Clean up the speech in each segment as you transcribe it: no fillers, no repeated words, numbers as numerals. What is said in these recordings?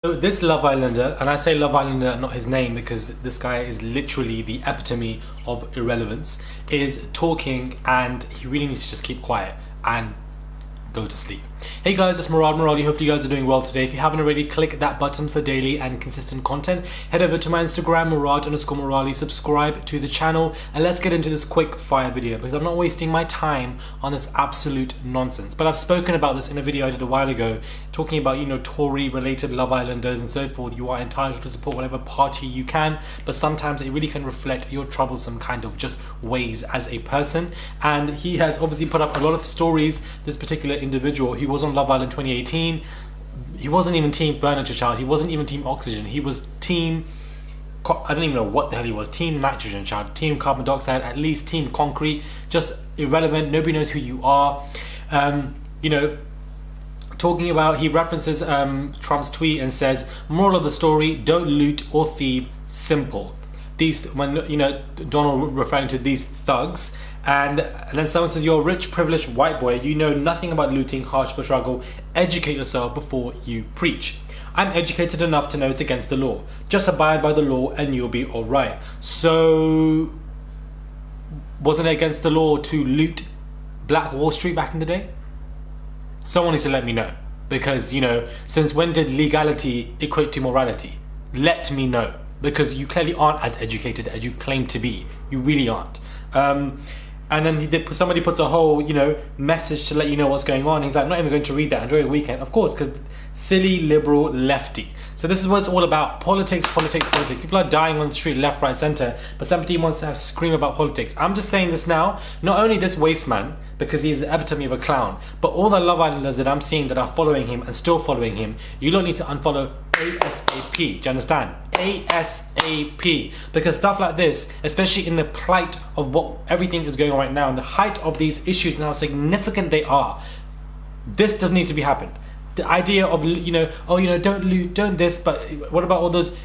So this Love Islander, and I say Love Islander, not his name, because this guy is literally the epitome of irrelevance, is talking and he really needs to just keep quiet and go to sleep. Hey guys, it's Murali. Hopefully you guys are doing well today. If you haven't already, click that button for daily and consistent content. Head over to my Instagram, Murad_Murali, subscribe to the channel, and let's get into this quick fire video because I'm not wasting my time on this absolute nonsense. But I've spoken about this in a video I did a while ago, talking about, Tory related Love Islanders and so forth. You are entitled to support whatever party you can, but sometimes it really can reflect your troublesome kind of just ways as a person. And he has obviously put up a lot of stories. This particular individual, he was on Love Island 2018. He wasn't even team furniture child, he wasn't even team oxygen, he was team, I don't even know what the hell he was, team nitrogen child, team carbon dioxide, at least team concrete, just irrelevant, nobody knows who you are. Talking about, he references Trump's tweet and says, moral of the story, don't loot or thieve, simple. These, when Donald referring to these thugs, and then someone says, you're a rich privileged white boy, you know nothing about looting, hardship or struggle, educate yourself before you preach. I'm educated enough to know it's against the law, just abide by the law and you'll be alright. So wasn't it against the law to loot Black Wall Street back in the day? Someone needs to let me know, because since when did legality equate to morality? Let me know, because you clearly aren't as educated as you claim to be. You really aren't. And then somebody puts a whole message to let you know what's going on. He's like, I'm not even going to read that, enjoy your weekend. Of course, because silly liberal lefty. So this is what it's all about. Politics. People are dying on the street, left, right, center, but somebody wants to scream about politics. I'm just saying this now, not only this Wasteman, because he's the epitome of a clown, but all the Love Islanders that I'm seeing that are following him and still following him, you don't need to unfollow ASAP. Do you understand? ASAP. Because stuff like this, especially in the plight of what everything is going on right now, and the height of these issues and how significant they are, this doesn't need to be happened. The idea of don't loot, don't this, but what about all those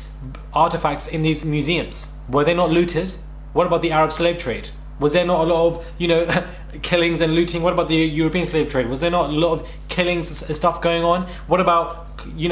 artifacts in these museums? Were they not looted? What about the Arab slave trade? Was there not a lot of killings and looting? What about the European slave trade? Was there not a lot of killings and stuff going on? What about we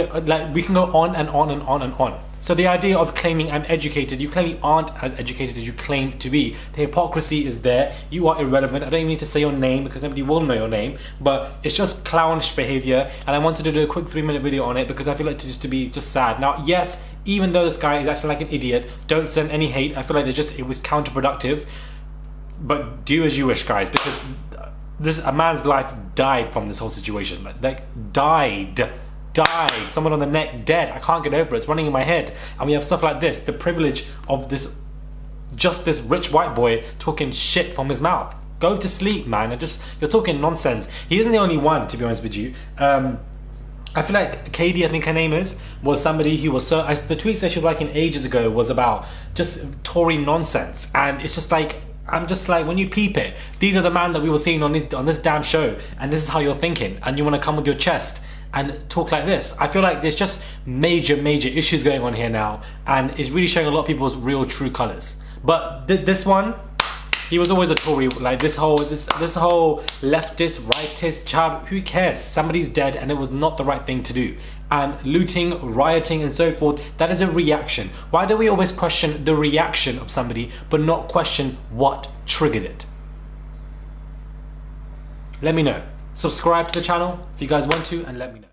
can go on and on and on and on. So the idea of claiming I'm educated, you clearly aren't as educated as you claim to be. The hypocrisy is there. You are irrelevant. I don't even need to say your name because nobody will know your name, but it's just clownish behavior, and I wanted to do a quick 3-minute video on it because I feel like to be just sad. Now, yes, even though this guy is acting like an idiot, don't send any hate. I feel like it was counterproductive, but do as you wish, guys, because a man's life died from this whole situation. Like died. Someone on the neck, dead. I can't get over it. It's running in my head. And we have stuff like this, the privilege of this rich white boy talking shit from his mouth. Go to sleep, man. You're talking nonsense. He isn't the only one, to be honest with you. I feel like Katie, I think her name is, was somebody who was the tweets that she was liking ages ago was about just Tory nonsense. And it's just like, I'm just like, when you peep it, these are the man that we were seeing on this damn show, and this is how you're thinking, and you want to come with your chest and talk like this. I feel like there's just major issues going on here now, and it's really showing a lot of people's real true colors. But this one, he was always a Tory. Like this whole leftist, rightist child, who cares? Somebody's dead and it was not the right thing to do. And looting, rioting and so forth, that is a reaction. Why do we always question the reaction of somebody but not question what triggered it? Let me know. Subscribe to the channel if you guys want to, and let me know.